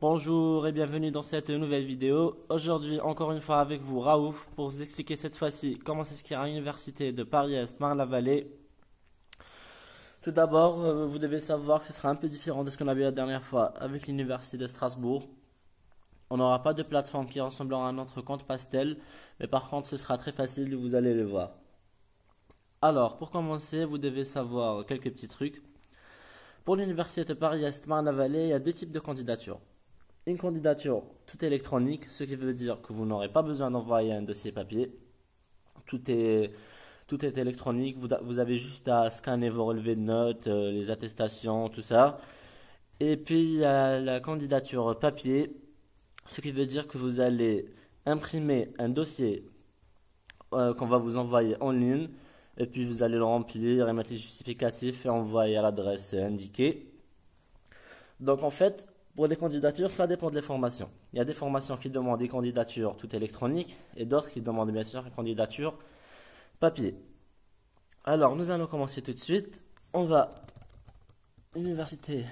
Bonjour et bienvenue dans cette nouvelle vidéo. Aujourd'hui, encore une fois avec vous, Raouf, pour vous expliquer cette fois-ci comment s'inscrire à l'université de Paris-Est Marne-la-Vallée. Tout d'abord, vous devez savoir que ce sera un peu différent de ce qu'on a vu la dernière fois avec l'université de Strasbourg. On n'aura pas de plateforme qui ressemblera à notre compte Pastel, mais par contre, ce sera très facile, vous allez le voir. Alors, pour commencer, vous devez savoir quelques petits trucs. Pour l'université de Paris-Est Marne-la-Vallée, il y a deux types de candidatures. Une candidature tout électronique, ce qui veut dire que vous n'aurez pas besoin d'envoyer un dossier papier. Tout est, tout est électronique. Vous avez juste à scanner vos relevés de notes, les attestations, tout ça. Et puis il y a la candidature papier, ce qui veut dire que vous allez imprimer un dossier qu'on va vous envoyer en ligne. Et puis vous allez le remplir et mettre les justificatifs et envoyer à l'adresse indiquée. Donc en fait, pour les candidatures, ça dépend des formations. Il y a des formations qui demandent des candidatures tout électroniques et d'autres qui demandent bien sûr une candidature papier. Alors, nous allons commencer tout de suite. On va Université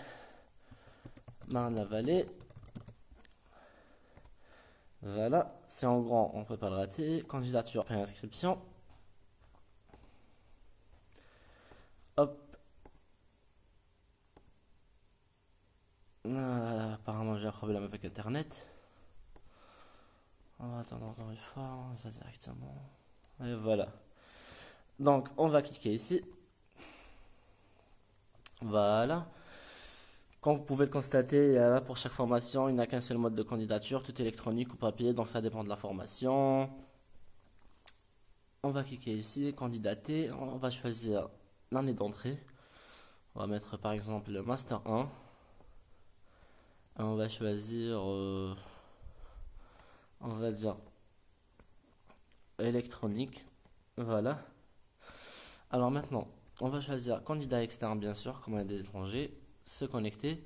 Marne-la-Vallée. Voilà, c'est en grand, on ne peut pas le rater. Candidature préinscription. Hop. Apparemment, j'ai un problème avec Internet. On va attendre encore une fois, on va directement. Et voilà. Donc, on va cliquer ici. Voilà. Comme vous pouvez le constater, là, pour chaque formation, il n'y a qu'un seul mode de candidature, tout électronique ou papier, donc ça dépend de la formation. On va cliquer ici, candidater, on va choisir l'année d'entrée. On va mettre par exemple le Master 1. Et on va choisir, on va dire, électronique. Voilà. Alors maintenant, on va choisir candidat externe, bien sûr, comme on est des étrangers, se connecter.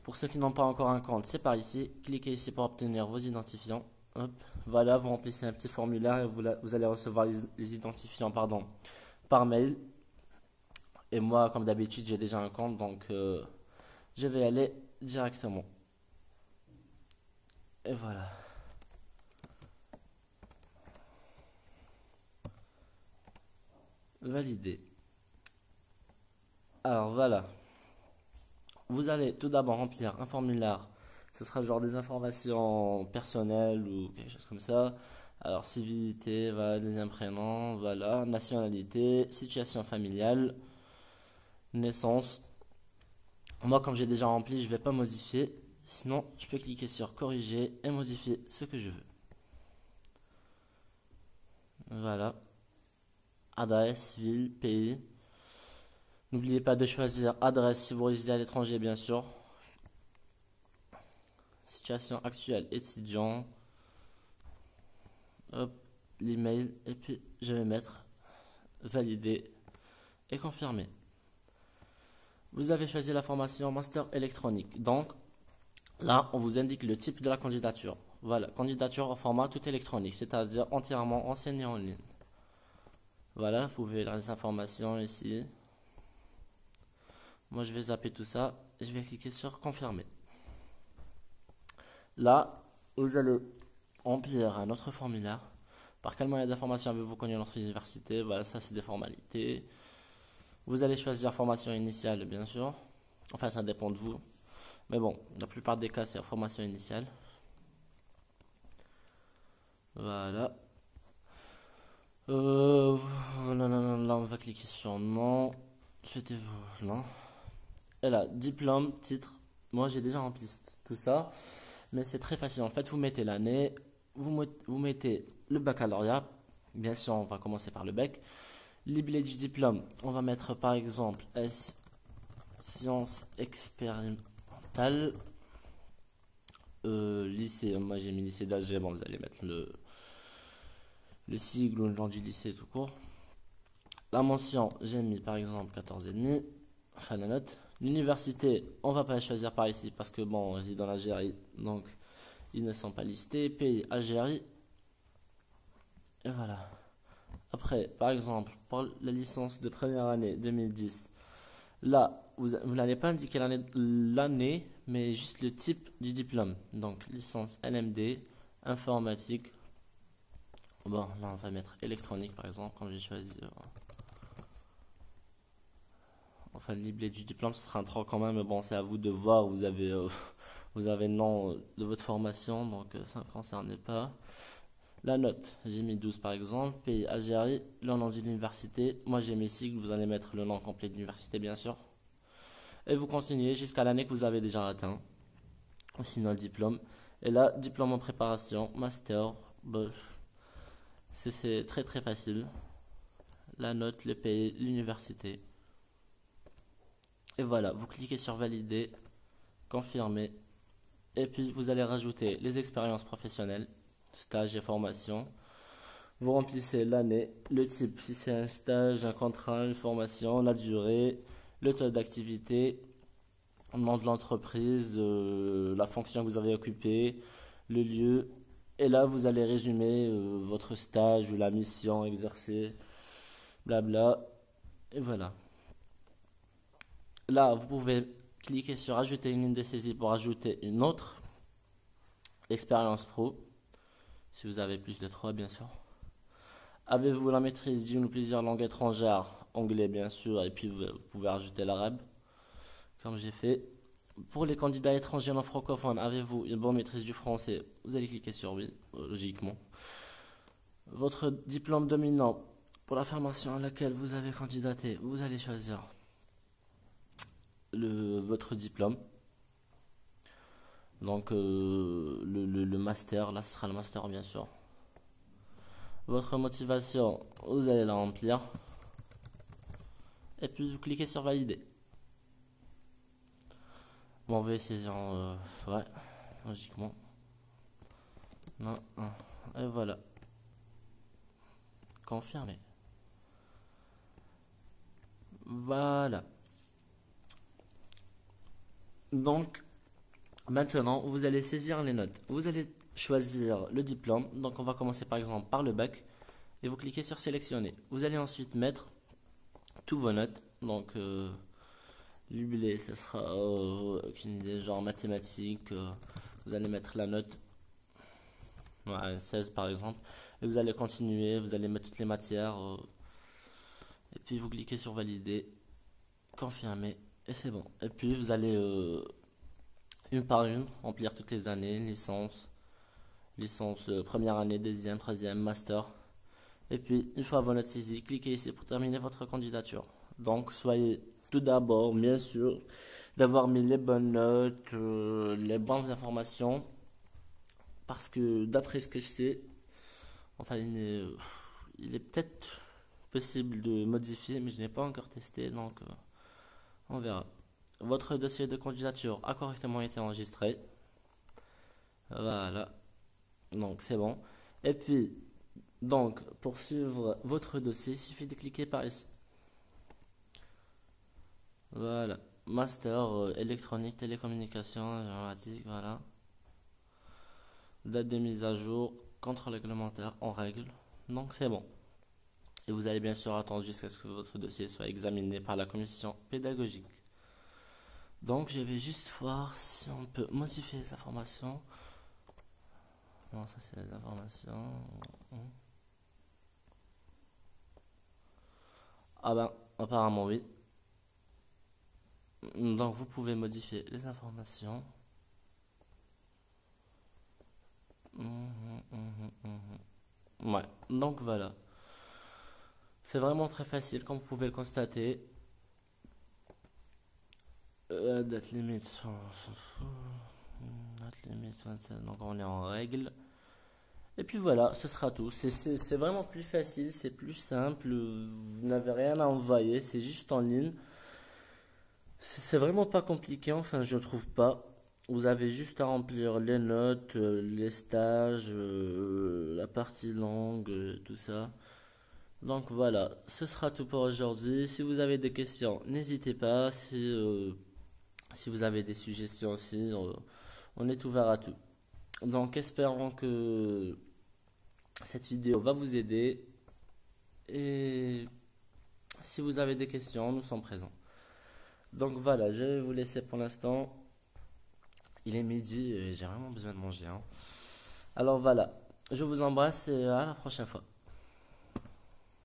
Pour ceux qui n'ont pas encore un compte, c'est par ici. Cliquez ici pour obtenir vos identifiants. Hop. Voilà, vous remplissez un petit formulaire et vous allez recevoir les identifiants par mail. Et moi, comme d'habitude, j'ai déjà un compte, donc je vais aller directement. Et voilà. Valider. Alors voilà. Vous allez tout d'abord remplir un formulaire. Ce sera genre des informations personnelles ou quelque chose comme ça. Alors, civilité, voilà, deuxième prénom, voilà, nationalité, situation familiale, naissance. Moi, comme j'ai déjà rempli, je vais pas modifier. Sinon, je peux cliquer sur corriger et modifier ce que je veux. Voilà. Adresse, ville, pays. N'oubliez pas de choisir adresse si vous résidez à l'étranger, bien sûr. Situation actuelle, étudiant. Hop, l'email. Et puis, je vais mettre valider et confirmer. Vous avez choisi la formation master électronique. Donc, là, on vous indique le type de la candidature. Voilà, candidature au format tout électronique, c'est-à-dire entièrement enseignée en ligne. Voilà, vous pouvez lire les informations ici. Moi, je vais zapper tout ça et je vais cliquer sur confirmer. Là, vous allez remplir un autre formulaire. Par quel moyen d'information avez-vous connu notre université? Voilà, ça c'est des formalités. Vous allez choisir formation initiale, bien sûr. Enfin, ça dépend de vous. Mais bon, la plupart des cas, c'est la formation initiale. Voilà. Là, on va cliquer sur non. Souhaitez-vous, non. Et là, diplôme, titre. Moi, j'ai déjà rempli tout ça. Mais c'est très facile. En fait, vous mettez l'année, vous mettez le baccalauréat. Bien sûr, on va commencer par le bac. Libellé du diplôme, on va mettre par exemple S, sciences expérimentales. Lycée, moi j'ai mis lycée d'Alger. Bon, vous allez mettre le sigle ou le nom du lycée tout court. La mention, j'ai mis par exemple 14,5. Enfin, la note. L'université, on va pas la choisir par ici parce que bon, on réside dans l'Algérie, donc ils ne sont pas listés. Pays, Algérie. Et voilà. Après, par exemple, pour la licence de première année 2010, là, vous n'allez pas indiquer l'année, mais juste le type du diplôme. Donc licence LMD, informatique. Bon, là on va mettre électronique par exemple, comme j'ai choisi. Enfin, le libellé du diplôme, ce sera un tronc quand même, mais bon, c'est à vous de voir. Vous avez le nom de votre formation, donc ça ne me concerne pas. La note, j'ai mis 12 par exemple. Pays Algérie, le nom de l'université. Moi j'ai mis sigles, vous allez mettre le nom complet de l'université bien sûr. Et vous continuez jusqu'à l'année que vous avez déjà atteint. Ou sinon le diplôme. Et là, diplôme en préparation, master. C'est très très facile. La note, le pays, l'université. Et voilà, vous cliquez sur valider, confirmer. Et puis vous allez rajouter les expériences professionnelles, stage et formation. Vous remplissez l'année, le type, si c'est un stage, un contrat, une formation, la durée, le taux d'activité, le nom de l'entreprise, la fonction que vous avez occupée, le lieu. Et là, vous allez résumer votre stage ou la mission exercée, blabla. Et voilà. Là, vous pouvez cliquer sur ajouter une ligne de saisie pour ajouter une autre expérience pro, si vous avez plus de 3 bien sûr. Avez-vous la maîtrise d'une ou plusieurs langues étrangères, anglais bien sûr, et puis vous pouvez ajouter l'arabe, comme j'ai fait. Pour les candidats étrangers non francophones, avez-vous une bonne maîtrise du français? Vous allez cliquer sur oui, logiquement. Votre diplôme dominant pour la formation à laquelle vous avez candidaté, vous allez choisir votre diplôme. Donc le master, là ce sera le master bien sûr. Votre motivation, vous allez la remplir. Et puis vous cliquez sur valider. Bon, on va essayer ouais, logiquement. Non, et voilà. Confirmer. Voilà. Donc, maintenant, vous allez saisir les notes. Vous allez choisir le diplôme. Donc, on va commencer par exemple par le bac. Et vous cliquez sur sélectionner. Vous allez ensuite mettre tous vos notes. Donc, l'UBLé, ça sera aucune idée, genre mathématiques. Vous allez mettre la note 16 par exemple. Et vous allez continuer. Vous allez mettre toutes les matières. Et puis, vous cliquez sur valider. Confirmer. Et c'est bon. Et puis, vous allez une par une remplir toutes les années, licence, première année, deuxième, troisième, master. Et puis, une fois vos notes saisies, cliquez ici pour terminer votre candidature. Donc, soyez tout d'abord, bien sûr, d'avoir mis les bonnes notes, les bonnes informations. Parce que d'après ce que je sais, enfin, il est peut-être possible de modifier, mais je n'ai pas encore testé, donc on verra. Votre dossier de candidature a correctement été enregistré. Voilà. Donc c'est bon. Et puis, donc, pour suivre votre dossier, il suffit de cliquer par ici. Voilà. Master électronique, télécommunication, informatique, voilà. Date de mise à jour, contrôle réglementaire en règle. Donc c'est bon. Et vous allez bien sûr attendre jusqu'à ce que votre dossier soit examiné par la commission pédagogique. Donc je vais juste voir si on peut modifier les informations. Non, ça c'est les informations. Ah ben, apparemment oui. Donc vous pouvez modifier les informations. Ouais, donc voilà. C'est vraiment très facile comme vous pouvez le constater. Date limite, date limite 27, donc on est en règle. Et puis voilà, ce sera tout. C'est vraiment plus facile, c'est plus simple. Vous n'avez rien à envoyer, c'est juste en ligne. C'est vraiment pas compliqué, enfin je trouve pas. Vous avez juste à remplir les notes, les stages, la partie longue, tout ça. Donc voilà, ce sera tout pour aujourd'hui. Si vous avez des questions, n'hésitez pas. Si vous avez des suggestions aussi, on est ouvert à tout. Donc espérons que cette vidéo va vous aider. Et si vous avez des questions, nous sommes présents. Donc voilà, je vais vous laisser pour l'instant. Il est midi et j'ai vraiment besoin de manger, hein. Alors voilà, je vous embrasse et à la prochaine fois.